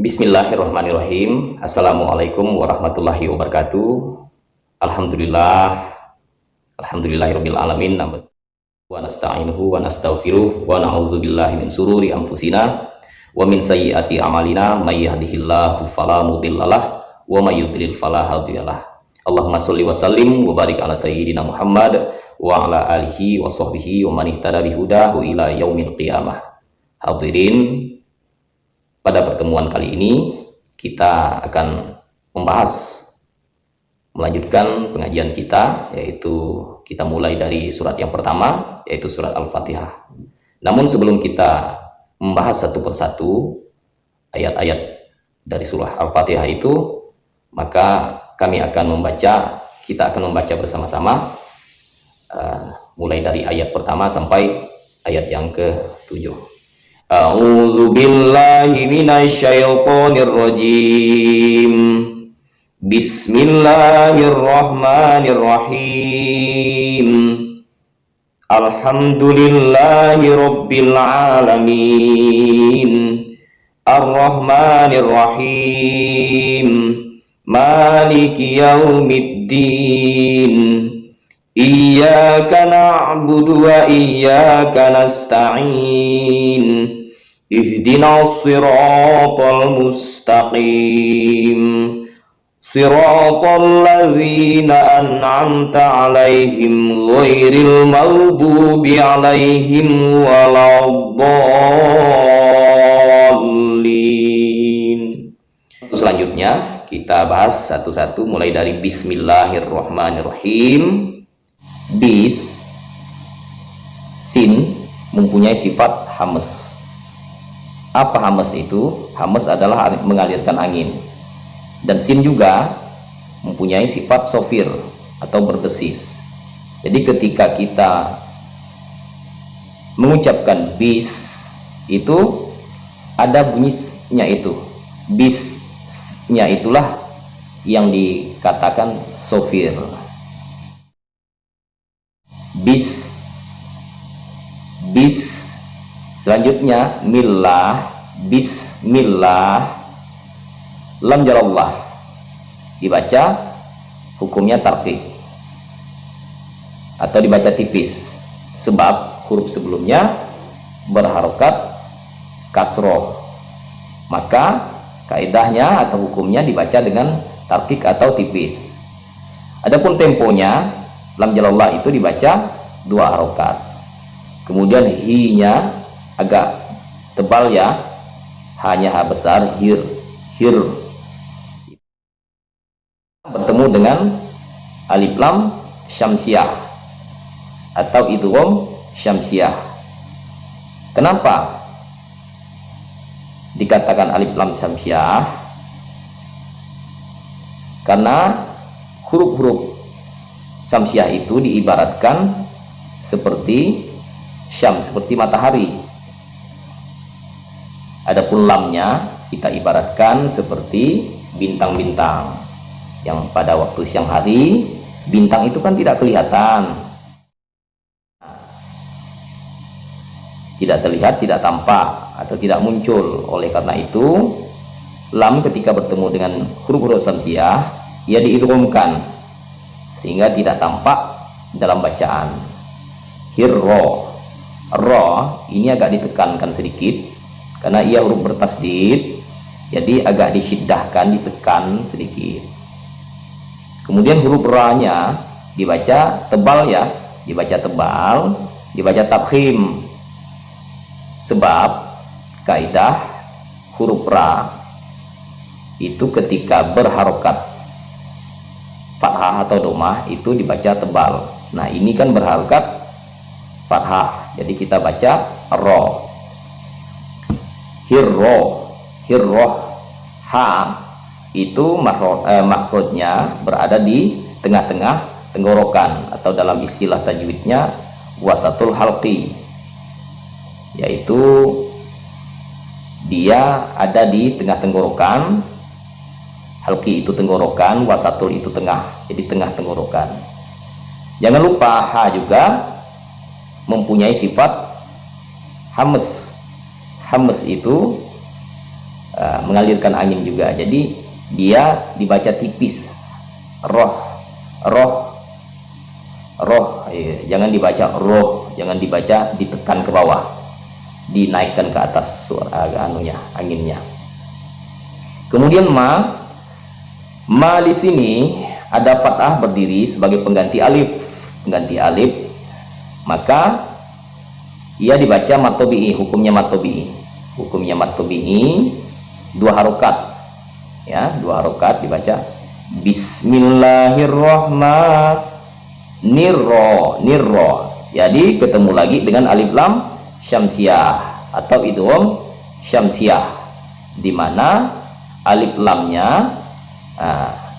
Bismillahirrahmanirrahim. Assalamualaikum warahmatullahi wabarakatuh. Alhamdulillah, alhamdulillahirabbil alamin. Wa nasta'inuhu wa nastaghfiruh wa na'udzu billahi min sururi anfusina wa min sayyiati a'malina may yahdihillahu fala mudhillalah wa may yudlil fala hadiyalah. Allahumma sholli wa sallim wa barik ala sayyidina Muhammad wa ala alihi wa sahbihi wa man ihtada bihudahu ila yaumil qiyamah. Hadirin, pada pertemuan kali ini kita akan melanjutkan pengajian kita, yaitu kita mulai dari surat yang pertama, yaitu surat Al-Fatihah. Namun sebelum kita membahas satu persatu ayat-ayat dari surah Al-Fatihah itu, maka kita akan membaca bersama-sama mulai dari ayat pertama sampai ayat yang ke-7. A'udzu billahi minasyaitonir rajim. Bismillahirrahmanirrahim. Alhamdulillahi rabbil alamin. Arrahmanirrahim. Maliki yaumiddin. Iyyaka na'budu wa iyyaka nasta'in. Ihdinas siratal mustaqim. Siratal ladzina an'amta 'alaihim ghairil maghdubi 'alaihim waladdallin. Selanjutnya kita bahas satu-satu mulai dari Bismillahirrahmanirrahim. Sin mempunyai sifat hamas. Apa hamas itu? Hamas adalah mengalirkan angin. Dan sin juga mempunyai sifat sofir atau berdesis. Jadi ketika kita mengucapkan bis itu ada bunyinya itu. Bisnya itulah yang dikatakan sofir. Bis. Selanjutnya millah, bismillah, lam jarallah dibaca hukumnya tarqiq atau dibaca tipis, sebab huruf sebelumnya berharokat kasroh, maka kaidahnya atau hukumnya dibaca dengan tarqiq atau tipis. Adapun temponya, lam jalallah itu dibaca 2 harokat. Kemudian hi-nya agak tebal ya, hanya ha besar, hir bertemu dengan alif lam syamsiah atau idgham syamsiah. Kenapa dikatakan alif lam syamsiah? Karena huruf-huruf syamsiah itu diibaratkan seperti syam, seperti matahari. Adapun lamnya kita ibaratkan seperti bintang-bintang, yang pada waktu siang hari bintang itu kan tidak kelihatan, tidak terlihat, tidak tampak atau tidak muncul. Oleh karena itu lam ketika bertemu dengan huruf-huruf syamsiah, ia diidghamkan sehingga tidak tampak dalam bacaan. Hirro, ro ini agak ditekankan sedikit karena ia huruf bertasdid, jadi agak disyiddahkan, ditekan sedikit. Kemudian huruf ra-nya dibaca tebal ya, dibaca tebal, dibaca tafkhim, sebab kaidah huruf ra itu ketika berharokat fathah atau domah itu dibaca tebal. Nah ini kan berharokat fathah, jadi kita baca ro. Hirroh, ha itu makhrajnya berada di tengah-tengah tenggorokan, atau dalam istilah tajwidnya wasatul halqi, yaitu dia ada di tengah tenggorokan. Halqi itu tenggorokan, wasatul itu tengah, jadi tengah tenggorokan. Jangan lupa ha juga mempunyai sifat hames. Hames itu mengalirkan angin juga. Jadi dia dibaca tipis, roh, roh, roh, jangan dibaca roh, jangan dibaca ditekan ke bawah, dinaikkan ke atas suara anginnya. Kemudian ma di sini ada fathah berdiri sebagai pengganti alif, maka ia dibaca mat tabi'i. Hukumnya mat tabi'i 2 harokat, ya, 2 harokat dibaca Bismillahirrahmanirrahim. Jadi ketemu lagi dengan alif lam syamsiah atau idgham syamsiah, di mana alif lamnya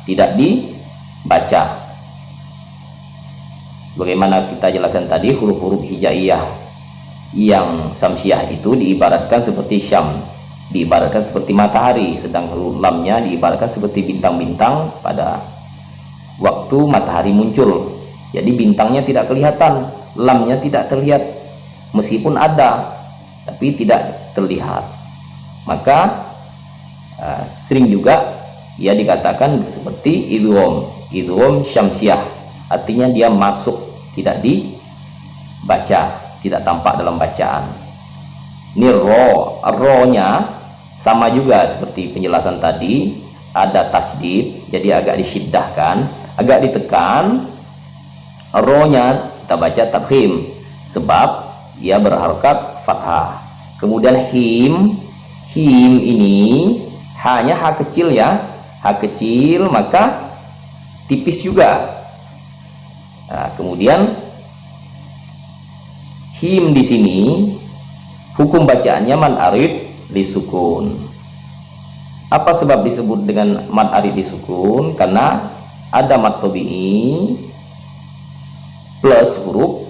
tidak dibaca. Bagaimana kita jelaskan tadi, huruf-huruf hijaiyah yang samsiah itu diibaratkan seperti syam, diibaratkan seperti matahari, sedang huruf lamnya diibaratkan seperti bintang-bintang pada waktu matahari muncul. Jadi bintangnya tidak kelihatan, lamnya tidak terlihat, meskipun ada tapi tidak terlihat. Maka sering juga ia dikatakan seperti idgham syamsiah, artinya dia masuk, tidak dibaca, tidak tampak dalam bacaan. Ro-nya sama juga seperti penjelasan tadi, ada tasdid, jadi agak disyiddahkan, agak ditekan. Ro-nya kita baca tafkhim sebab ia berharokat fathah. Kemudian him ini hanya ha kecil, ya, ha kecil, maka tipis juga. Nah, kemudian him di sini hukum bacaannya mad arid disukun. Apa sebab disebut dengan mad arid disukun? Karena ada mad tabi'i plus huruf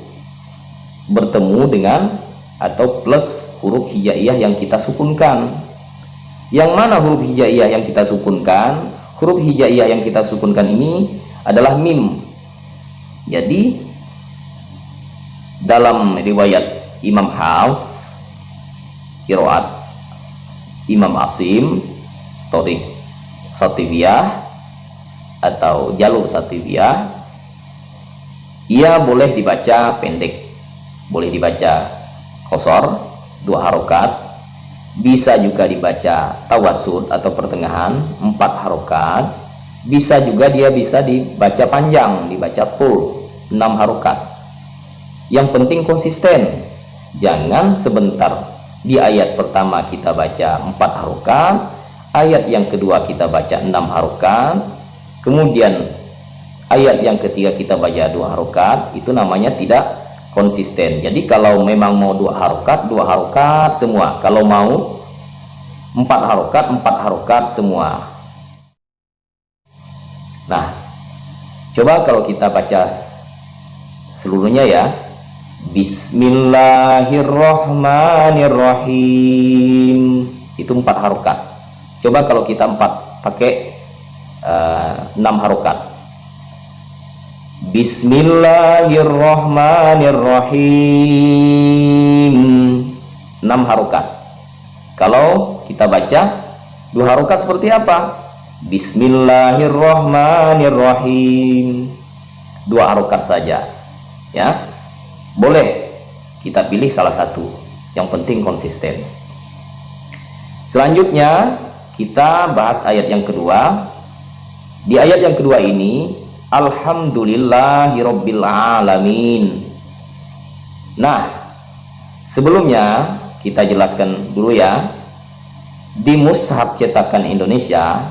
bertemu dengan atau plus huruf hijaiyah yang kita sukunkan. Yang mana huruf hijaiyah yang kita sukunkan? Huruf hijaiyah yang kita sukunkan ini adalah mim. Jadi dalam riwayat Imam Hafs, qiraat Imam Asim, Thoriq Satibiyah atau jalur Satibiyah, ia boleh dibaca pendek, boleh dibaca qasar 2 harokat, bisa juga dibaca tawassud atau pertengahan 4 harokat, bisa juga dia bisa dibaca panjang, dibaca full 6 harokat. Yang penting konsisten, jangan sebentar. Di ayat pertama kita baca 4 harokat, ayat yang kedua kita baca 6 harokat, kemudian ayat yang ketiga kita baca 2 harokat. Itu namanya tidak konsisten. Jadi kalau memang mau 2 harokat semua, kalau mau 4 harokat semua. Nah, coba kalau kita baca seluruhnya, ya. Bismillahirrahmanirrahim, itu 4 harokat. Coba kalau kita pakai 6 harokat. Bismillahirrahmanirrahim, 6 harokat. Kalau kita baca 2 harokat seperti apa? Bismillahirrahmanirrahim, 2 harokat saja, ya. Boleh kita pilih salah satu, yang penting konsisten. Selanjutnya kita bahas ayat yang kedua. Di ayat yang kedua ini Alhamdulillahirabbil alamin. Nah, sebelumnya kita jelaskan dulu, ya. Di mushaf cetakan Indonesia,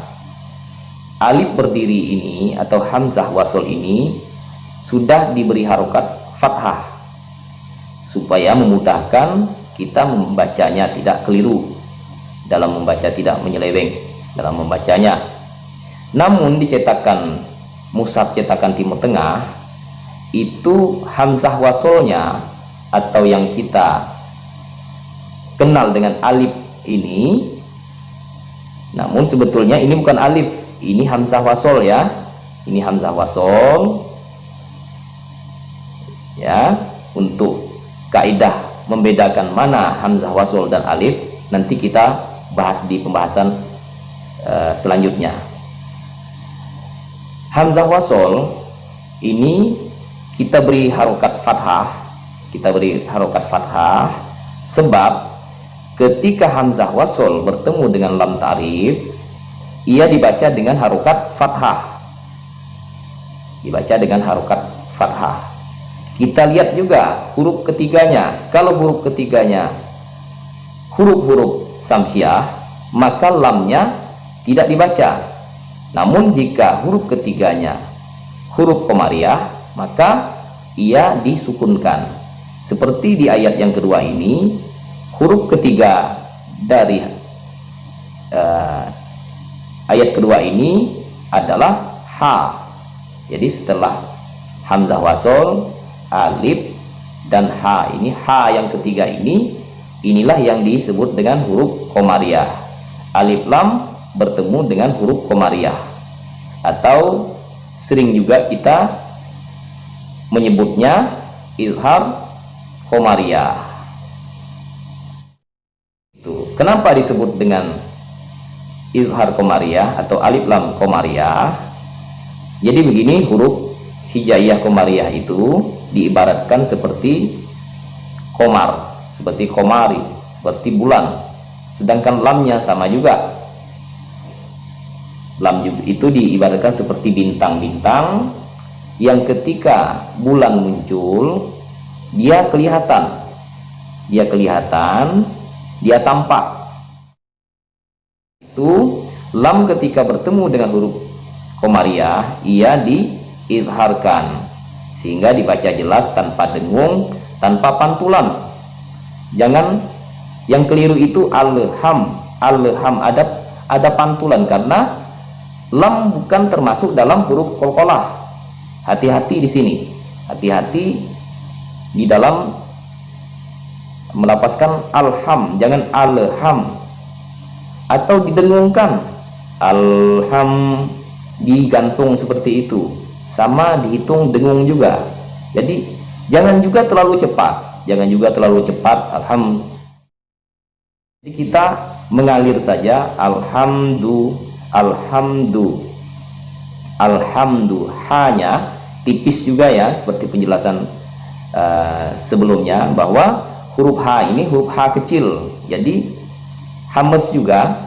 alif berdiri ini atau hamzah wasol ini sudah diberi harokat fathah supaya memudahkan kita membacanya, tidak keliru dalam membaca, tidak menyeleweng dalam membacanya. Namun di cetakan mushaf cetakan Timur Tengah itu hamzah wasolnya atau yang kita kenal dengan alif ini, namun sebetulnya ini bukan alif, ini hamzah wasol, ya. Ini hamzah wasol, ya. Untuk kaidah membedakan mana hamzah wasol dan alif nanti kita bahas di pembahasan selanjutnya. Hamzah wasol ini kita beri harokat fathah, sebab ketika hamzah wasol bertemu dengan lam ta'rif, ia dibaca dengan harokat fathah, Kita lihat juga huruf ketiganya. Kalau huruf ketiganya huruf-huruf samsiah, maka lamnya tidak dibaca. Namun jika huruf ketiganya huruf komariah, maka ia disukunkan. Seperti di ayat yang kedua ini, huruf ketiga dari ayat kedua ini adalah ha. Jadi setelah hamzah wasol, alif dan ha, ini ha yang ketiga inilah yang disebut dengan huruf komariah. Alif lam bertemu dengan huruf komariah, atau sering juga kita menyebutnya izhar komariah. Itu kenapa disebut dengan izhar komariah atau alif lam komariah? Jadi begini, huruf hijaiyah komariah itu diibaratkan seperti komar, seperti komari, seperti bulan. Sedangkan lamnya sama juga. Lam itu diibaratkan seperti bintang-bintang yang ketika bulan muncul, dia kelihatan, dia tampak. Itu lam ketika bertemu dengan huruf komariah, ia diizharkan sehingga dibaca jelas tanpa dengung, tanpa pantulan. Jangan yang keliru itu alham, ada pantulan, karena lam bukan termasuk dalam huruf qalqalah. Hati-hati di sini, hati-hati di dalam melafazkan alham, jangan alham atau didengungkan. Alham digantung seperti itu, sama dihitung dengung juga. Jadi jangan juga terlalu cepat, alham. Jadi kita mengalir saja, alhamdu, hanya tipis juga ya, seperti penjelasan sebelumnya, bahwa huruf H ini huruf H kecil, jadi hamas juga,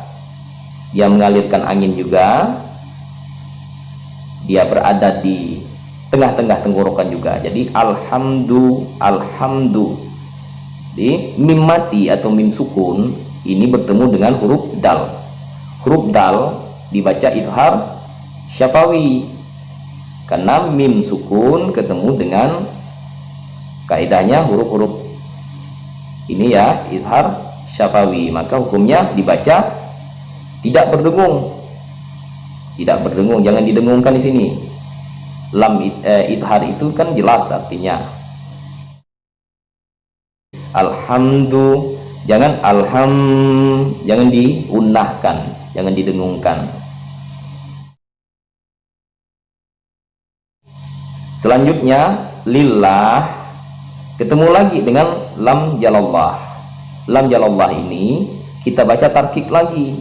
dia mengalirkan angin juga, dia berada di tengah-tengah tenggorokan juga. Jadi alhamdu, di mim mati atau mim sukun ini bertemu dengan huruf dal. Huruf dal dibaca izhar syafawi, karena mim sukun ketemu dengan kaidahnya huruf-huruf ini ya, izhar syafawi, maka hukumnya dibaca tidak berdengung, jangan didengungkan di sini. Lam izhar itu kan jelas artinya. Alhamdu, jangan jangan diunahkan, jangan didengungkan. Selanjutnya lillah ketemu lagi dengan lam jalallah. Lam jalallah ini kita baca tarkik lagi,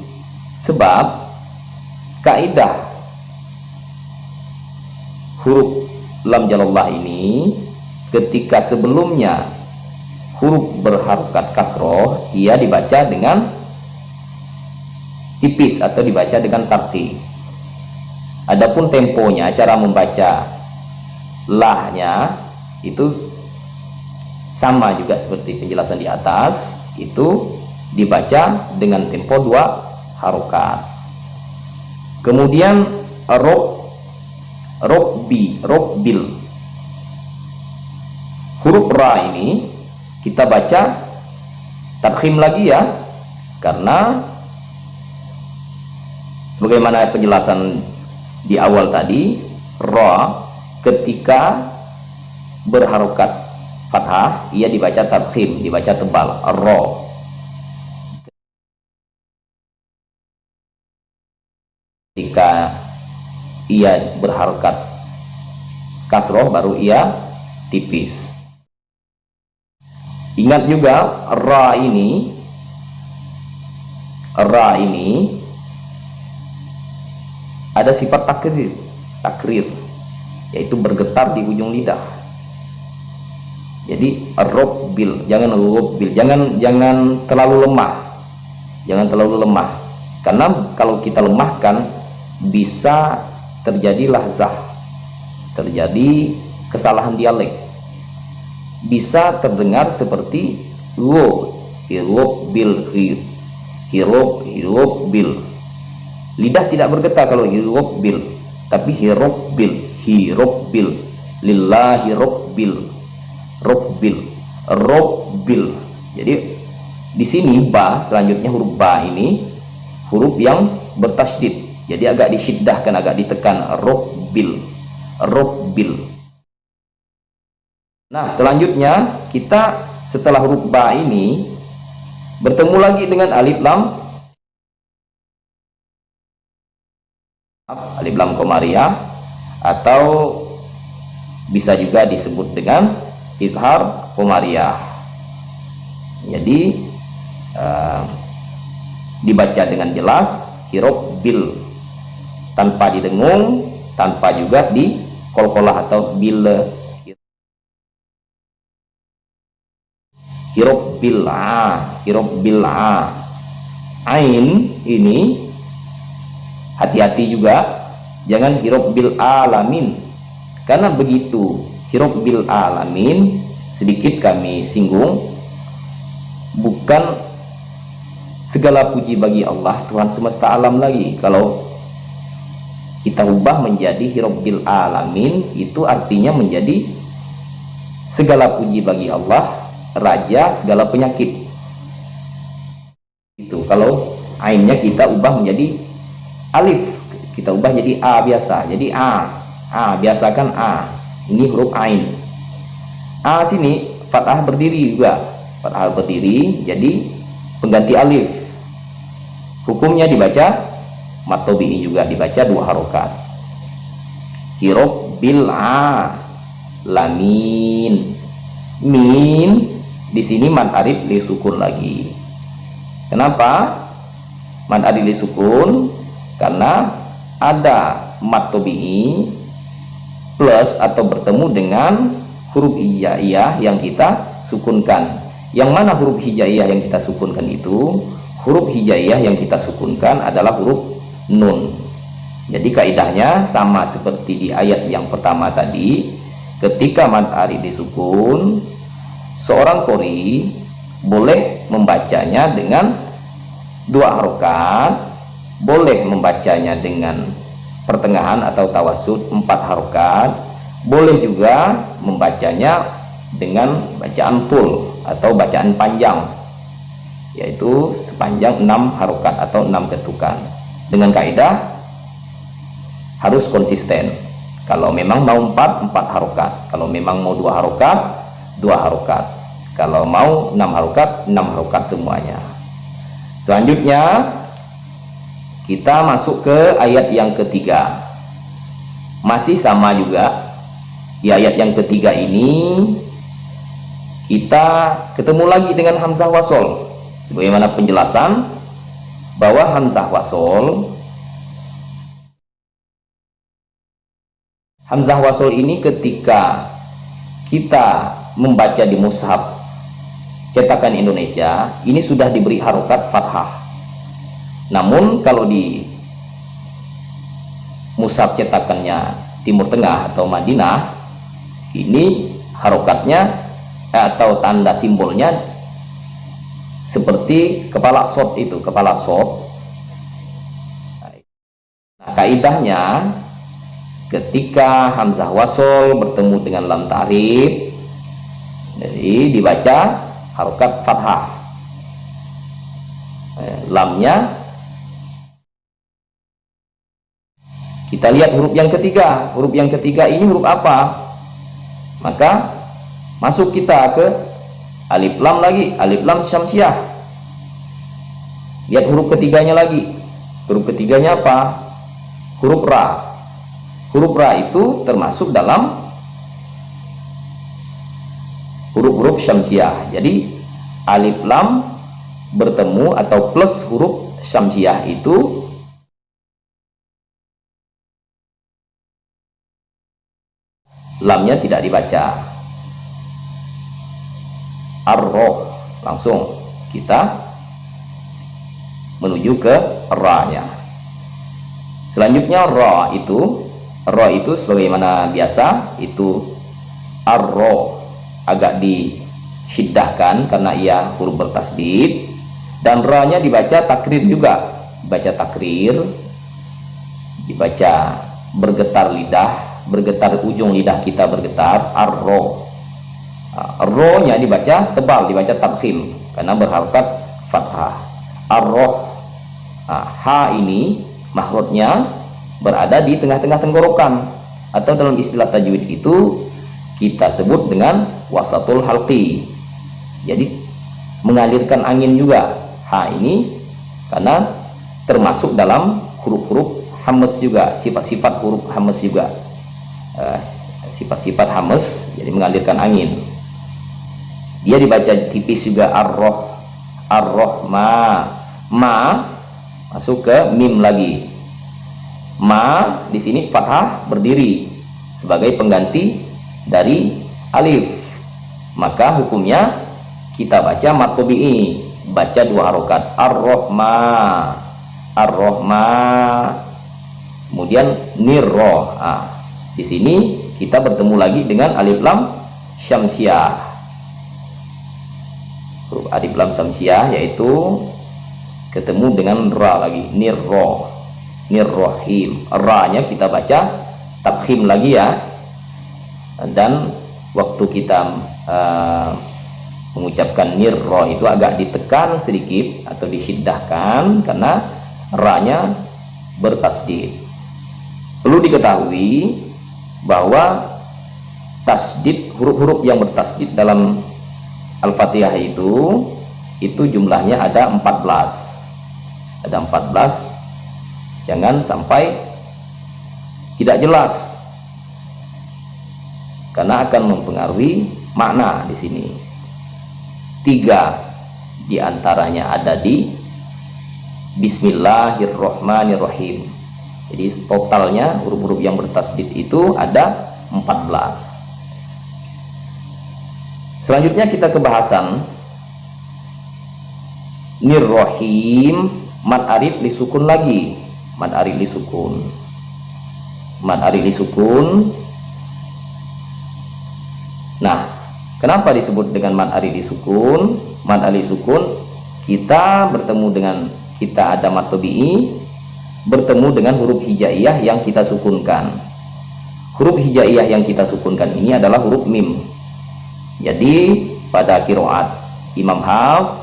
sebab kaidah huruf lam jalallah ini ketika sebelumnya huruf berharokat kasroh, ia dibaca dengan tipis atau dibaca dengan tarkik. Adapun temponya, cara membaca lahnya itu sama juga seperti penjelasan di atas, itu dibaca dengan tempo 2 harokat. Kemudian robbil, huruf ra ini kita baca tafkhim lagi ya, karena sebagaimana penjelasan di awal tadi, ra ketika berharokat fathah ia dibaca tafkhim, dibaca tebal, ra. Ketika ia berharokat kasroh baru ia tipis. Ingat juga ra ini ra ini ada sifat takrir, yaitu bergetar di ujung lidah. Jadi robbil, jangan robbil, jangan terlalu lemah, karena kalau kita lemahkan bisa terjadi lahzah, terjadi kesalahan dialek, bisa terdengar seperti hirobbil, hirobbil. Lidah tidak bergetar kalau hirobbil, tapi hirobbil, lillahi robbil. Jadi di sini ba, selanjutnya huruf ba ini huruf yang bertasydid, jadi agak disyiddahkan, agak ditekan, robbil. Nah, selanjutnya kita setelah huruf ba ini bertemu lagi dengan alif lam komariah, atau bisa juga disebut dengan idhar komariah. Jadi dibaca dengan jelas hirobbil, tanpa didengung, tanpa juga di kolkolah atau bil. Hirobbil ain ini hati-hati juga, jangan hirobbil alamin, karena begitu hirobbil alamin, sedikit kami singgung, bukan segala puji bagi Allah Tuhan semesta alam lagi. Kalau kita ubah menjadi hirobbil alamin, itu artinya menjadi segala puji bagi Allah, raja segala penyakit. Itu kalau ainnya kita ubah menjadi alif, kita ubah jadi a biasa, jadi a biasakan a, ini huruf ain. A sini fathah berdiri juga, fathah berdiri, jadi pengganti alif. Hukumnya dibaca mat tabi'i, juga dibaca 2 harokat. Hirobbil lamin, min di sini mad alif li sukun lagi. Kenapa mad alif li sukun? Karena ada mat tabi'i plus atau bertemu dengan huruf hijaiyah yang kita sukunkan. Yang mana huruf hijaiyah yang kita sukunkan itu? Huruf hijaiyah yang kita sukunkan adalah huruf nun. Jadi kaidahnya sama seperti di ayat yang pertama tadi. Ketika mad alif disukun, seorang qori boleh membacanya dengan 2 harokat, boleh membacanya dengan pertengahan atau tawasud 4 harokat, boleh juga membacanya dengan bacaan tul atau bacaan panjang, yaitu sepanjang 6 harokat atau 6 ketukan. Dengan kaidah harus konsisten. Kalau memang mau 4 harokat, kalau memang mau 2 harokat 2 harokat, kalau mau 6 harokat 6 harokat semuanya. Selanjutnya kita masuk ke ayat yang ketiga. Masih sama juga. Di ayat yang ketiga ini kita ketemu lagi dengan hamzah wasol. Sebagaimana penjelasan bahwa hamzah wasol ini ketika kita membaca di mushaf cetakan Indonesia ini sudah diberi harokat fathah. Namun kalau di mushaf cetakannya Timur Tengah atau Madinah, ini harokatnya atau tanda simbolnya seperti kepala sod, itu kepala sod. Nah, kaidahnya ketika hamzah wasol bertemu dengan lam ta'rif, jadi dibaca harokat fathah. Lamnya kita lihat huruf yang ketiga. Huruf yang ketiga ini huruf apa? Maka masuk kita ke alif lam lagi, alif lam syamsiah. Lihat huruf ketiganya lagi. Huruf ketiganya apa? Huruf ra. Huruf ra itu termasuk dalam huruf-huruf syamsiah. Jadi alif lam bertemu atau plus huruf Syamsiah itu lamnya tidak dibaca. Ar-roh, langsung kita menuju ke ra-nya. Selanjutnya ra itu sebagaimana biasa itu ar-ro, agak disyiddahkan karena ia huruf bertasdid, dan ra-nya dibaca takrir juga, dibaca takrir, dibaca bergetar lidah, bergetar ujung lidah kita bergetar, ar-ro. Ro-nya dibaca tebal, dibaca tafkhim karena berharokat fathah. Ar-roh, ha ini makhrajnya berada di tengah-tengah tenggorokan, atau dalam istilah tajwid itu kita sebut dengan wasatul halqi. Jadi mengalirkan angin juga. Ha ini karena termasuk dalam huruf-huruf hamas juga, sifat-sifat huruf hamas juga, sifat-sifat hamas, jadi mengalirkan angin. Dia dibaca tipis juga ar-roh, ar-rohma, ma masuk ke mim lagi. Ma di sini fathah berdiri sebagai pengganti dari alif, maka hukumnya kita baca mat tabi'i, baca 2 harokat, ar-rohma, ar-rohma, kemudian nirroh. Di sini kita bertemu lagi dengan alif lam syamsiah, huruf alif lam syamsiah, yaitu ketemu dengan ra lagi, nirroh, nirrohim. Ra-nya kita baca tafkhim lagi ya, dan waktu kita mengucapkan nirroh itu agak ditekan sedikit atau disyiddahkan karena ra-nya bertasdid. Perlu diketahui bahwa tasdid, huruf-huruf yang bertasdid dalam Al-Fatihah itu jumlahnya ada 14. Ada 14. Jangan sampai tidak jelas, karena akan mempengaruhi makna di sini. 3 diantaranya ada di Bismillahirrohmanirrohim. Jadi totalnya huruf-huruf yang bertasdid itu ada 14. Selanjutnya kita ke bahasan nirrohim, mad arif lisukun lagi, mad arif lisukun, mad arif lisukun. Nah, kenapa disebut dengan mad arif lisukun? Mad arif lisukun kita bertemu dengan, kita ada mad tabi'i bertemu dengan huruf hijaiyah yang kita sukunkan. Huruf hijaiyah yang kita sukunkan ini adalah huruf mim. Jadi pada qiraat Imam Hafs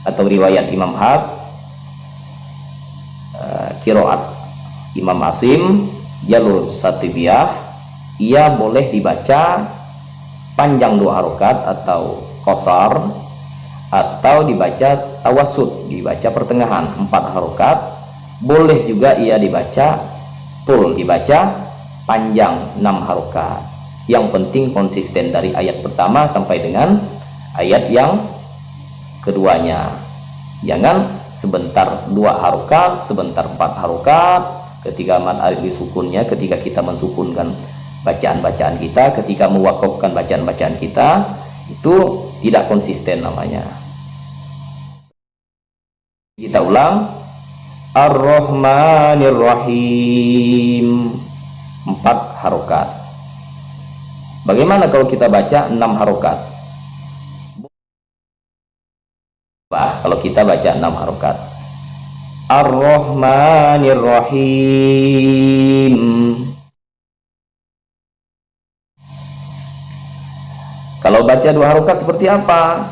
atau riwayat Imam Hafs, qiraat Imam Asim, jalur Satibiyah, ia boleh dibaca panjang 2 harokat atau qasar, atau dibaca tawasud, dibaca pertengahan 4 harokat. Boleh juga ia dibaca tul, dibaca panjang 6 harokat. Yang penting konsisten dari ayat pertama sampai dengan ayat yang keduanya. Jangan sebentar 2 harokat, sebentar 4 harokat. Ketika mad arif disukunnya, ketika kita mensukunkan bacaan-bacaan kita, ketika mewakafkan bacaan-bacaan kita, itu tidak konsisten namanya. Kita ulang, Ar-Rahmanir-Rahim, 4 harokat. Bagaimana kalau kita baca 6 harokat? Kalau kita baca 6 harokat, Ar-Rahmanir-Rahim. Kalau baca 2 harokat seperti apa?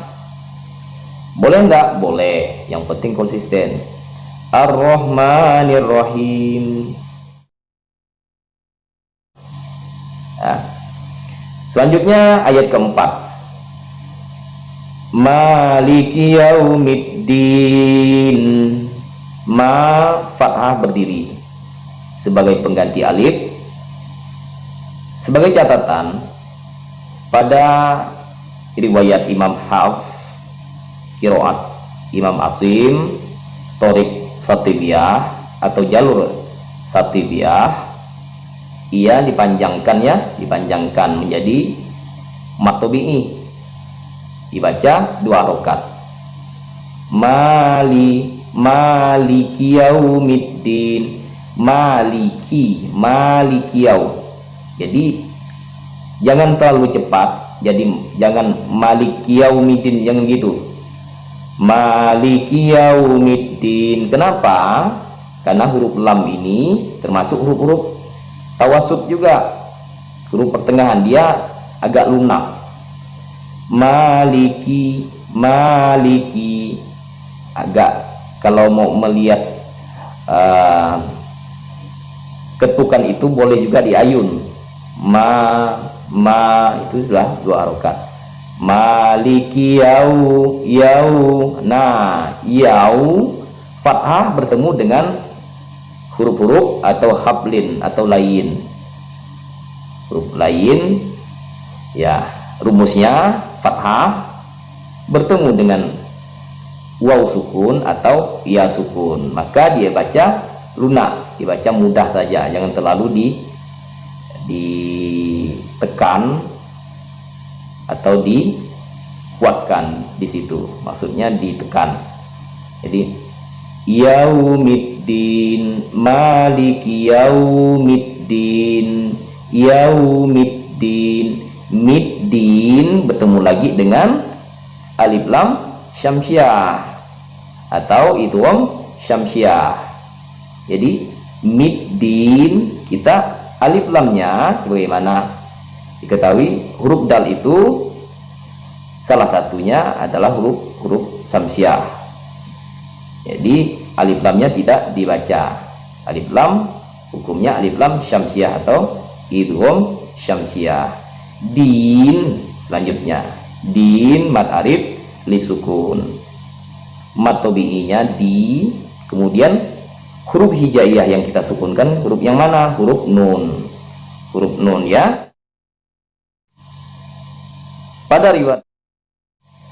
Boleh enggak? Boleh, yang penting konsisten. Ar-Rahmanir-Rahim. Nah, selanjutnya ayat keempat, Maliki yaumiddin. Ma fathah berdiri sebagai pengganti alif. Sebagai catatan, pada riwayat Imam Hafs, qiraat Imam Asim, torik Satibiyah atau jalur Satibiyah, ia dipanjangkan ya, dipanjangkan menjadi mat tabi'i, dibaca 2 harokat. Maliki yaumiddin, maliki yau. Jadi jangan terlalu cepat, jadi jangan maliki yaumiddin, jangan gitu. Maliki yaumiddin. Kenapa? Karena huruf lam ini termasuk huruf-huruf tawasud juga, huruf pertengahan, dia agak lunak. Maliki agak, kalau mau melihat ketukan itu boleh juga diayun. Itu sudah 2 harokat. Maliki yau. Nah, yau fathah bertemu dengan huruf-huruf atau hablin atau lain. Huruf lain ya, rumusnya fathah bertemu dengan waw sukun atau ya sukun, maka dia baca lunak, dibaca mudah saja, jangan terlalu ditekan atau dikuatkan di situ, maksudnya ditekan. Jadi yaumiddin, maliki yaumiddin, middin bertemu lagi dengan alif lam syamsiah atau idgham syamsiah. Jadi middin, kita alif lamnya sebagaimana diketahui huruf dal itu salah satunya adalah huruf syamsiah. Jadi alif lamnya tidak dibaca. Alif lam hukumnya alif lam syamsiah atau idgham syamsiah. Din selanjutnya, din mad arif li sukun, mat tabi'inya di, kemudian huruf hijaiyah yang kita sukunkan huruf yang mana? Huruf nun ya. Pada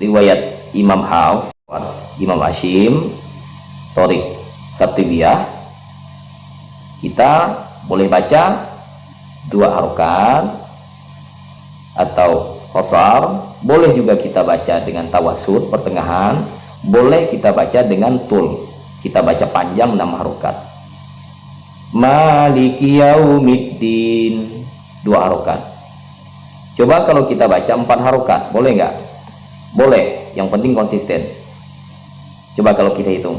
riwayat Imam Hafs, Imam Hashim, torik Satibiyah, kita boleh baca 2 harokat atau qasar, boleh juga kita baca dengan tawasud pertengahan, boleh kita baca dengan tul, kita baca panjang 6 harokat. Maliki yaumiddin 2 harokat. Coba kalau kita baca 4 harokat, boleh nggak? Boleh, yang penting konsisten. Coba kalau kita hitung,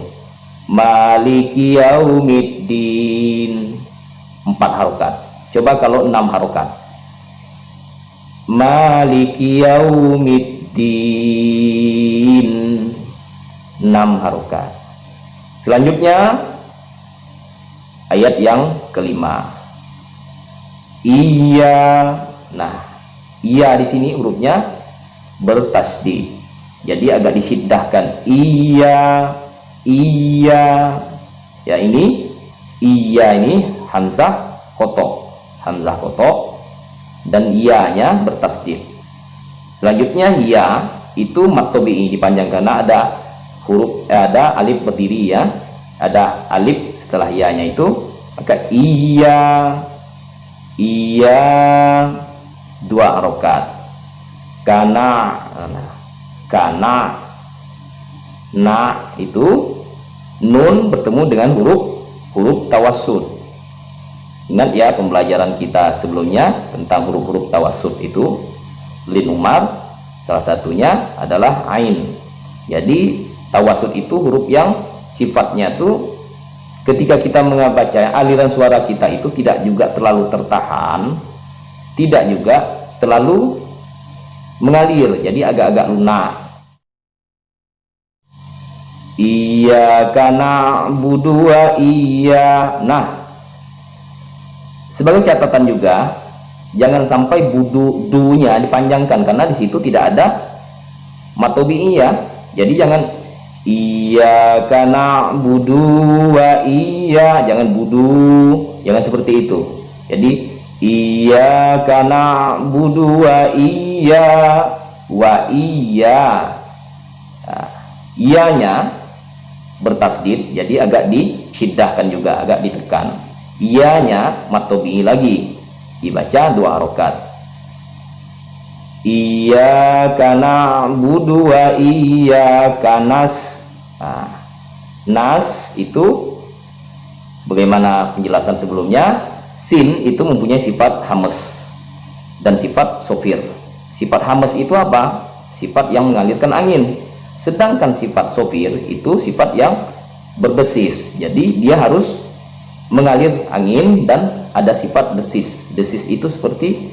maliki yaumiddin 4 harokat. Coba kalau 6 harokat, maliki yaumiddin 6 harokat. Selanjutnya ayat yang kelima, iya. Nah, iya di sini hurufnya bertasdid, jadi agak disiddahkan. Iya ya, ini iya, ini hamzah kotok dan iya-nya bertasdid. Selanjutnya iya itu mat tabi'i dipanjangkan karena ada huruf ada alif berdiri ya, ada alif setelah iya-nya itu, maka iya 2 harokat. Kana na itu nun bertemu dengan huruf tawassud. Ingat ya pembelajaran kita sebelumnya tentang huruf-huruf tawassud itu, lin umar salah satunya adalah ain. Jadi tawassud itu huruf yang sifatnya tuh ketika kita membaca, aliran suara kita itu tidak juga terlalu tertahan, tidak juga terlalu mengalir, jadi agak-agak lunak. Iyyaka na'budu wa iya. Nah, sebagai catatan juga, jangan sampai dunya dipanjangkan karena di situ tidak ada mat tabi'i ya. Jadi jangan iyyaka na'budu wa iya, jangan jangan seperti itu. Jadi iyyaka na'budu wa iya. Nah, iyanya bertasdid, jadi agak disyiddahkan juga, agak ditekan. Iyanya mat tabi'i lagi, dibaca 2 harokat. Iyyaka na'budu wa iyyaka nas itu sebagaimana penjelasan sebelumnya, sin itu mempunyai sifat hamas dan sifat sofir. Sifat hamas itu apa? Sifat yang mengalirkan angin. Sedangkan sifat sofir itu sifat yang berdesis, jadi dia harus mengalir angin dan ada sifat desis. Desis itu seperti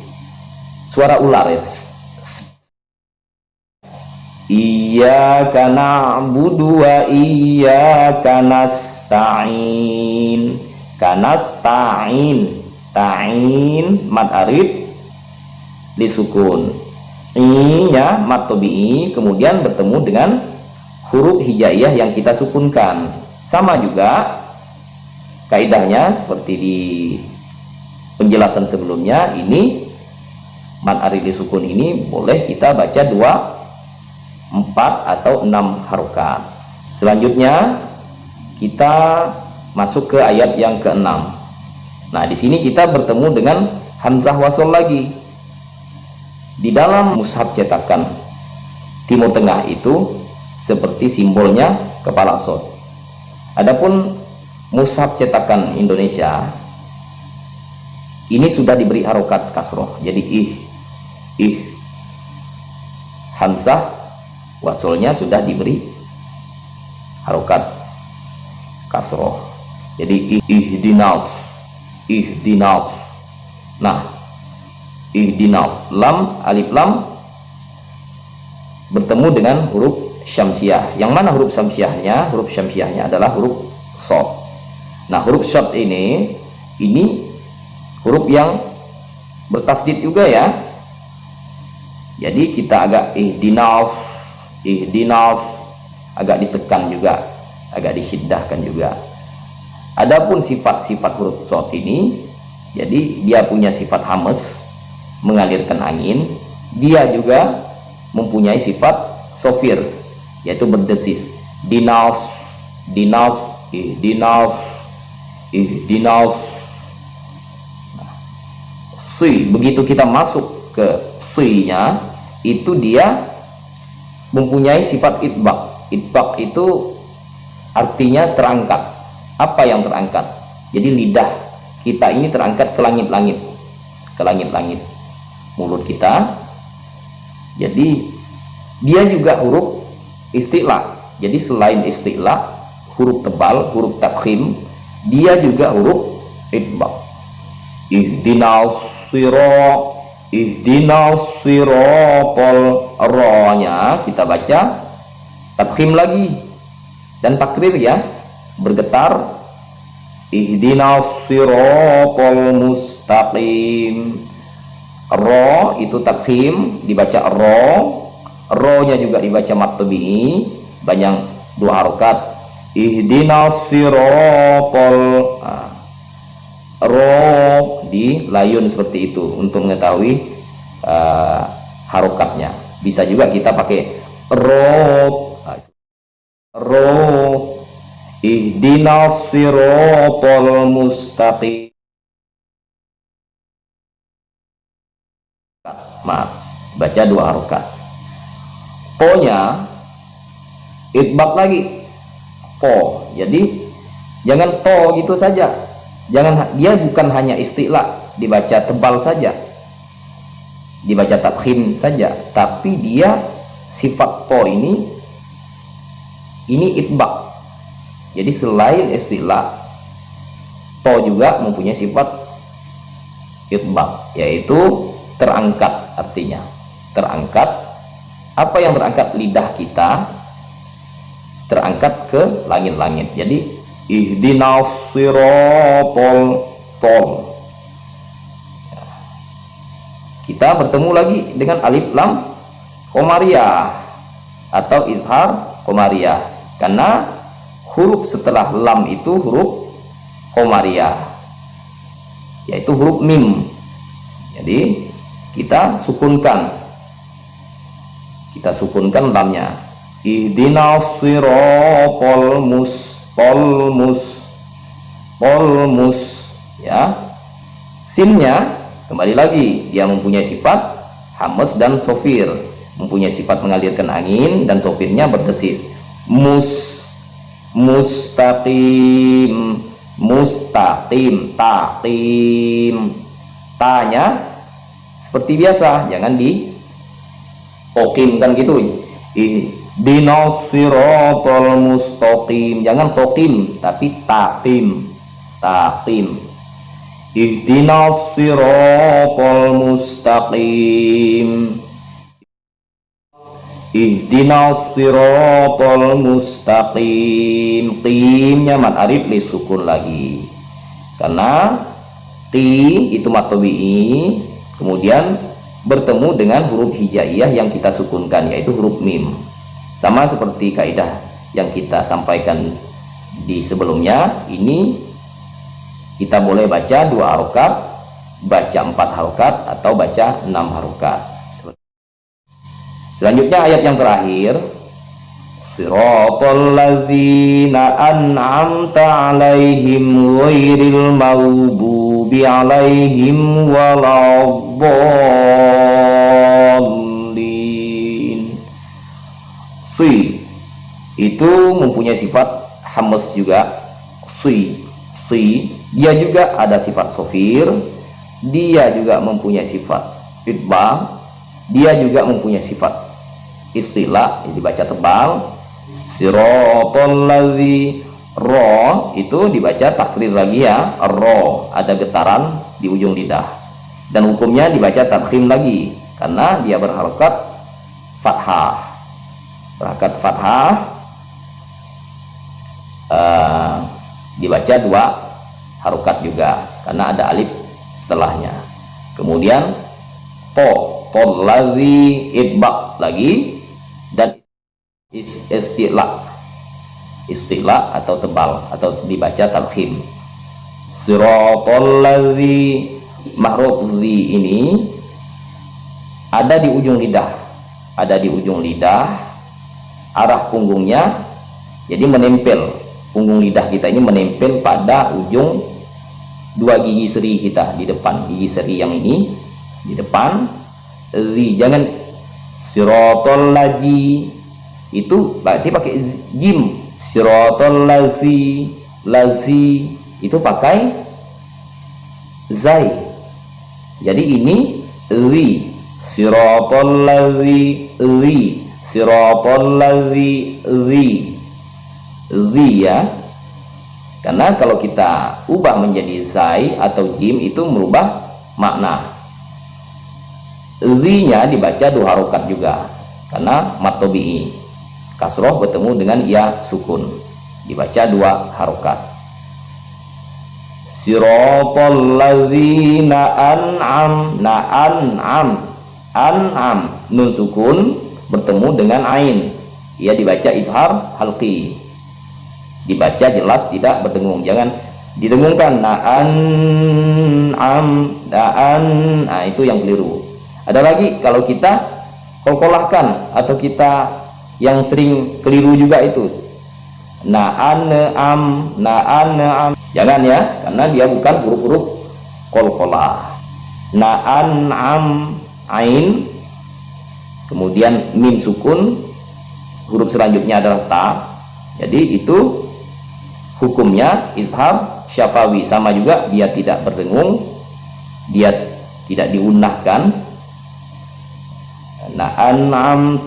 suara ular. Iyyaka na'budu wa iyyaka nasta'in. Kanasta'in, ta'in mad arid disukun, i-nya mat tabi'i kemudian bertemu dengan huruf hijaiyah yang kita sukunkan. Sama juga kaidahnya seperti di penjelasan sebelumnya. Ini mad arid disukun ini boleh kita baca 2, 4 atau 6 harokat. Selanjutnya kita masuk ke ayat yang ke-6. Nah, di sini kita bertemu dengan hamzah wasol lagi. Di dalam mushaf cetakan Timur Tengah itu seperti simbolnya kepala sod. Adapun mushaf cetakan Indonesia ini sudah diberi harokat kasroh, jadi ih hamzah wasolnya sudah diberi harokat kasroh, jadi ihdinas. Nah, ihdinas, lam, alif lam bertemu dengan huruf syamsiah. Yang mana huruf syamsiahnya? Huruf syamsiahnya adalah huruf shad. Nah, huruf shad ini huruf yang bertasdid juga ya. Jadi kita agak ihdinas agak ditekan juga, agak disyiddahkan juga. Adapun sifat-sifat huruf shad ini, jadi dia punya sifat hamas, mengalirkan angin. Dia juga mempunyai sifat sofir, yaitu berdesis. Ihdinas. Begitu kita masuk ke fi-nya, itu dia mempunyai sifat itbaq. Itbaq itu artinya terangkat. Apa yang terangkat? Jadi lidah kita ini terangkat ke langit-langit, mulut kita. Jadi dia juga huruf isti'la. Jadi selain isti'la, huruf tebal, huruf tafkhim, dia juga huruf itbaq. Ihdinas siratal, ro-nya kita baca tafkhim lagi dan takrir ya, bergetar. Ihdinas siratal mustaqim. Ro itu tafkhim, dibaca ro-nya juga dibaca mat tabi'i, banyak 2 harokat. Ihdinas siratal, ro di layun seperti itu untuk mengetahui harokatnya. Bisa juga kita pakai ro. Ihdinas siratal mustaqim. Maaf, baca 2 harokat. Po-nya itbaq lagi, po. Jadi jangan to gitu saja. Jangan, dia bukan hanya isti'la dibaca tebal saja, dibaca tafkhim saja, tapi dia sifat to ini itbaq. Jadi selain isti'la, to juga mempunyai sifat itbaq, yaitu terangkat. Artinya terangkat. Apa yang terangkat? Lidah kita terangkat ke langit-langit. Jadi ihdinas siratal tol. Kita bertemu lagi dengan alif lam komariah atau izhar komariah, karena huruf setelah lam itu huruf komariah, yaitu huruf mim. Jadi kita sukunkan lamnya. Ihdinas siratal mus ya. Sinnya kembali lagi dia mempunyai sifat hamas dan sofir, mempunyai sifat mengalirkan angin, dan sofirnya berdesis. Mustaqim taqim, tanya seperti biasa, jangan di tokim kan gitu. Ihdinas siratal mustaqim, jangan tokim tapi taqim. Ihdinas siratal mustaqim, ihdinas siratal mustaqim. Qimnya mad arif li sukun lagi, karena qi itu mad tabi'i kemudian bertemu dengan huruf hijaiyah yang kita sukunkan, yaitu huruf mim. Sama seperti kaidah yang kita sampaikan di sebelumnya, ini kita boleh baca 2 harokat, baca 4 harokat, atau baca 6 harokat. Selanjutnya ayat yang terakhir, siratal ladzina an'amta 'alaihim ghairil maghdubi 'alaihim waladdallin. Fi itu mempunyai sifat hamas juga. Fi dia juga ada sifat sofir, dia juga mempunyai sifat itbang, dia juga mempunyai sifat istilah, dibaca tebal. Siratal ladzi, ro itu dibaca takrir lagi ya, ro ada getaran di ujung lidah, dan hukumnya dibaca tafkhim lagi karena dia berharakat fathah. Berharakat fathah dibaca 2 harokat juga karena ada alif setelahnya. Kemudian tol ladzi, itbaq lagi, dan istilah atau tebal atau dibaca talkhim. Siratal ladzi, mahruf zi ini ada di ujung lidah, arah punggungnya, jadi menempel, punggung lidah kita ini menempel pada ujung 2 gigi seri kita di depan, gigi seri yang ini di depan. Jangan siratal ladzi itu berarti pakai jim. Siratal ladzi itu pakai zai, jadi ini ri. Siratal ladzi, siratal ladzi ya. Karena kalau kita ubah menjadi zai atau jim itu merubah makna. Zi-nya dibaca 2 harokat juga karena mad tabi'i, kasroh bertemu dengan ya sukun, dibaca 2 harokat. Siratal ladzina an'am, nun sukun bertemu dengan ain, ia dibaca idhar halqi, dibaca jelas tidak berdengung, jangan didengungkan. Nah itu yang keliru. Ada lagi kalau kita kolkolahkan, atau kita yang sering keliru juga itu na'am, jangan ya, karena dia bukan huruf-huruf kolkolah. Na'am ain, kemudian mim sukun, huruf selanjutnya adalah ta, jadi itu hukumnya idhar syafawi, sama juga dia tidak berdengung, dia tidak diunahkan. Na'am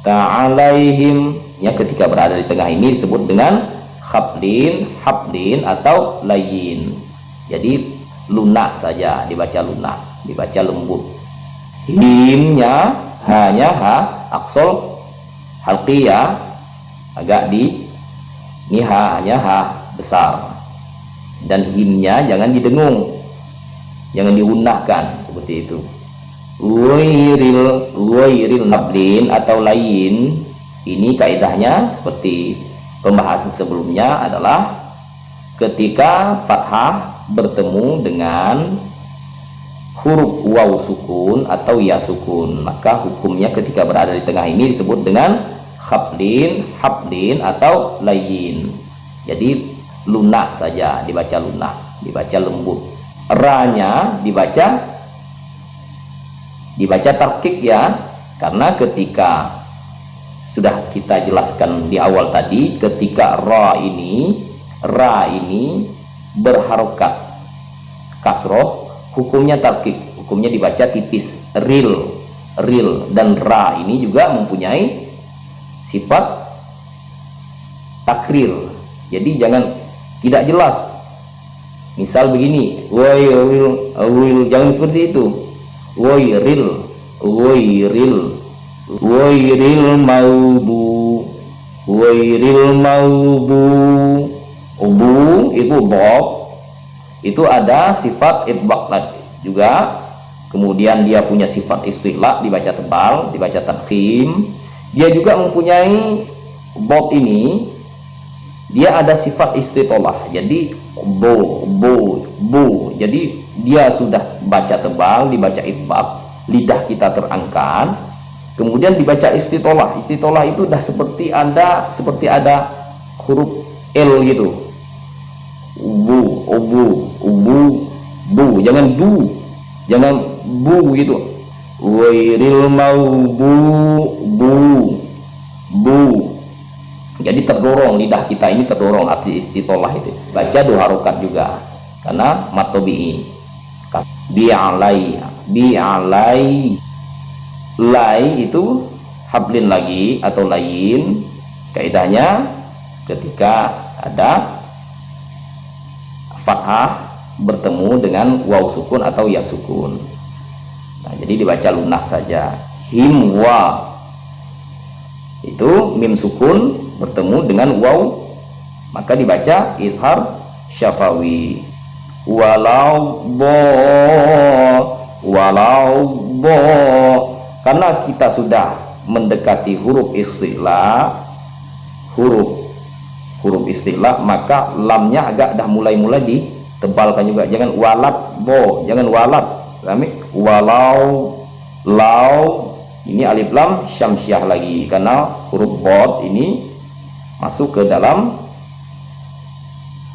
ta'alaihim ya, ketika berada di tengah ini disebut dengan hablin atau layin, jadi lunak saja, dibaca lunak, dibaca lembut. Himnya hanya ha aksol halqiyah, agak di ini hanya ha besar, dan himnya jangan didengung, jangan diunahkan seperti itu. Ghairil hablin atau lain, ini kaidahnya seperti pembahasan sebelumnya adalah ketika fathah bertemu dengan huruf waw sukun atau ya sukun, maka hukumnya ketika berada di tengah ini disebut dengan hablin, hablin atau layin. Jadi lunak saja dibaca lunak, dibaca lembut. Ra-nya dibaca tarkik ya, karena ketika sudah kita jelaskan di awal tadi, ketika ra ini berharokat kasroh, hukumnya tarkik, hukumnya dibaca tipis, ril, dan ra ini juga mempunyai sifat takrir. Jadi jangan tidak jelas. Misal begini, wairil, jangan seperti itu. Wairil, wairil maudu, ubu itu bob, itu ada sifat itbaq juga. Kemudian dia punya sifat istilah, dibaca tebal, dibaca tadkhim. Dia juga mempunyai bob ini, dia ada sifat istitolah. Jadi bo, jadi dia sudah baca tebal, dibaca itbaq, lidah kita terangkat. Kemudian dibaca istitolah. Istitolah itu dah seperti ada huruf L gitu. Bu, jangan bu gitu. Wairil bu. Jadi terdorong, lidah kita ini terdorong, arti istitolah itu. Baca 2 harokat juga karena mat tabi'i. Bi'alai, lai itu hablin lagi atau lain. Kaidahnya ketika ada fathah bertemu dengan waw sukun atau ya sukun, nah, jadi dibaca lunak saja. Himwa itu mim sukun bertemu dengan waw, maka dibaca idhar syafawi. Walau bo, karena kita sudah mendekati huruf istilah, huruf istilah, maka lamnya agak dah mulai ditebalkan juga. Jangan walat bo, jangan walat, walau lau, ini alif lam syamsiah lagi, karena huruf bod ini masuk ke dalam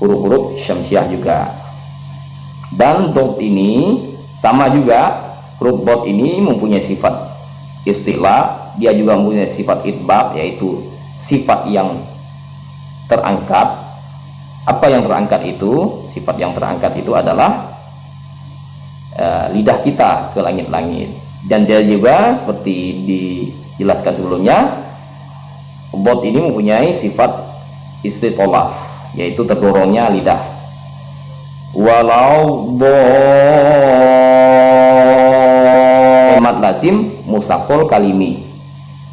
huruf-huruf syamsiah juga. Dan dot ini sama juga, huruf bod ini mempunyai sifat istilah, dia juga mempunyai sifat itbaq, yaitu sifat yang terangkat. Apa yang terangkat itu? Sifat yang terangkat itu adalah lidah kita ke langit-langit. Dan dia juga seperti dijelaskan sebelumnya, bod ini mempunyai sifat istitolah, yaitu terdorongnya lidah. Walau bo, mad lazim musakol kalimi.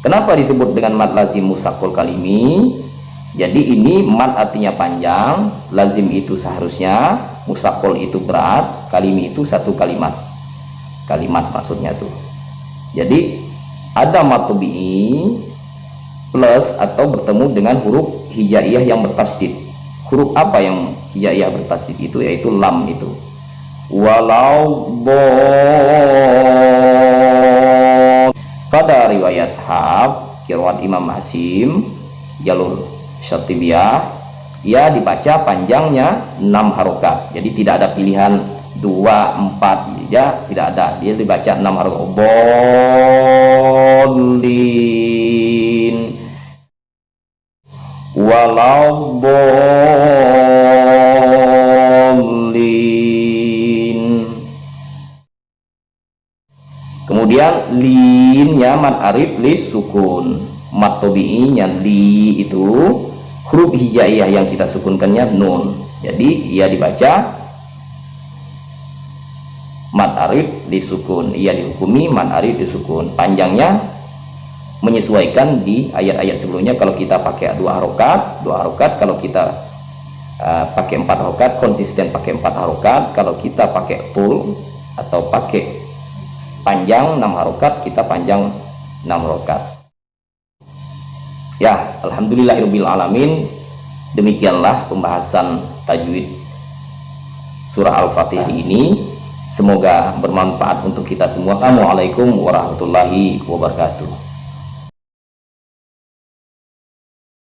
Kenapa disebut dengan mad lazim musakol kalimi? Jadi ini mad artinya panjang, lazim itu seharusnya, musakol itu berat, kalimi itu satu kalimat maksudnya tuh. Jadi ada mad tabi'i plus atau bertemu dengan huruf hijaiyah yang bertasydid. Huruf apa yang hijaiyah bertasydid itu? Yaitu lam itu. Walau bo, pada riwayat Hafs, qiraat Imam Hasim, jalur Syatibiyah, ia dibaca panjangnya 6 harokat. Jadi tidak ada pilihan 2, 4 ya, tidak ada. Dia dibaca 6 harokat. Bolin, walau bolin. Kemudian linnya mad arif lis sukun, mad tabi'inya li itu huruf hijaiyah yang kita sukunkannya nun. Jadi ia dibaca mad arif disukun, ia dihukumi mad arif disukun. Panjangnya menyesuaikan di ayat-ayat sebelumnya. Kalau kita pakai 2 harokat, kalau kita pakai 4 harokat, konsisten pakai 4 harokat. Kalau kita pakai full atau pakai panjang 6 harokat, kita panjang 6 harokat. Ya, alhamdulillahirabbil alamin. Demikianlah pembahasan tajwid surah Al-Fatihah ini. Semoga bermanfaat untuk kita semua. Assalamualaikum warahmatullahi wabarakatuh.